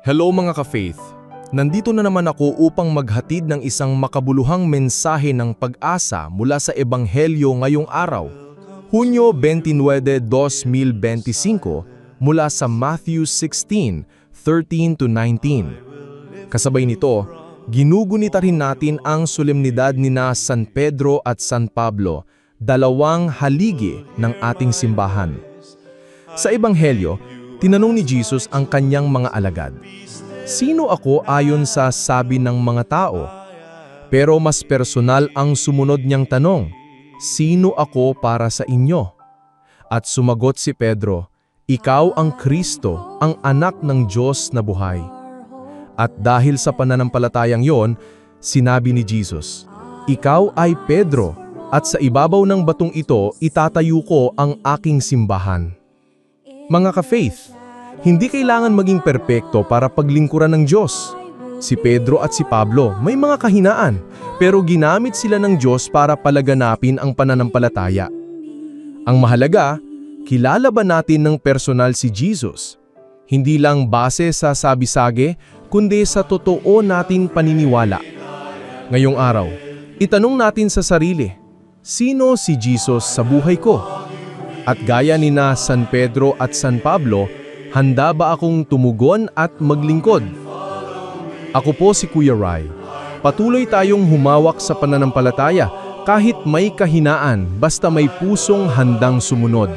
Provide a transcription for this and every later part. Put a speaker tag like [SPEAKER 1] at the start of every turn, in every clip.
[SPEAKER 1] Hello mga ka-faith! Nandito na naman ako upang maghatid ng isang makabuluhang mensahe ng pag-asa mula sa Ebanghelyo ngayong araw, Hunyo 29, 2025, mula sa Matthew 16:13-19. Kasabay nito, ginugunita rin natin ang solemnidad nina San Pedro at San Pablo, dalawang haligi ng ating simbahan. Sa Ebanghelyo, tinanong ni Jesus ang kanyang mga alagad, "Sino ako ayon sa sabi ng mga tao?" Pero mas personal ang sumunod niyang tanong, "Sino ako para sa inyo?" At sumagot si Pedro, "Ikaw ang Kristo, ang anak ng Diyos na buhay." At dahil sa pananampalatayang yon, sinabi ni Jesus, "Ikaw ay Pedro, at sa ibabaw ng batong ito itatayo ko ang aking simbahan." Mga ka-faith, hindi kailangan maging perpekto para paglingkuran ng Diyos. Si Pedro at si Pablo may mga kahinaan, pero ginamit sila ng Diyos para palaganapin ang pananampalataya. Ang mahalaga, kilala ba natin ng personal si Jesus? Hindi lang base sa sabi-sage, kundi sa totoo nating paniniwala. Ngayong araw, itanong natin sa sarili, sino si Jesus sa buhay ko? At gaya nina San Pedro at San Pablo, handa ba akong tumugon at maglingkod? Ako po si Kuya Rai. Patuloy tayong humawak sa pananampalataya kahit may kahinaan basta may pusong handang sumunod.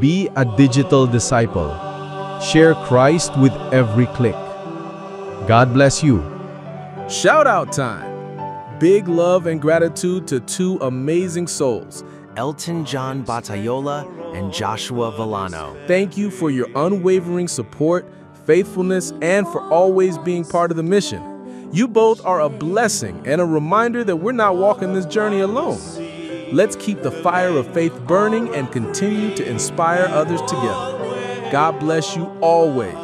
[SPEAKER 1] Be a digital disciple. Share Christ with every click. God bless you.
[SPEAKER 2] Shout out time! Big love and gratitude to two amazing souls,
[SPEAKER 3] Elton John Batayola and Joshua Villano.
[SPEAKER 2] Thank you for your unwavering support, faithfulness, and for always being part of the mission. You both are a blessing and a reminder that we're not walking this journey alone. Let's keep the fire of faith burning and continue to inspire others together. God bless you always.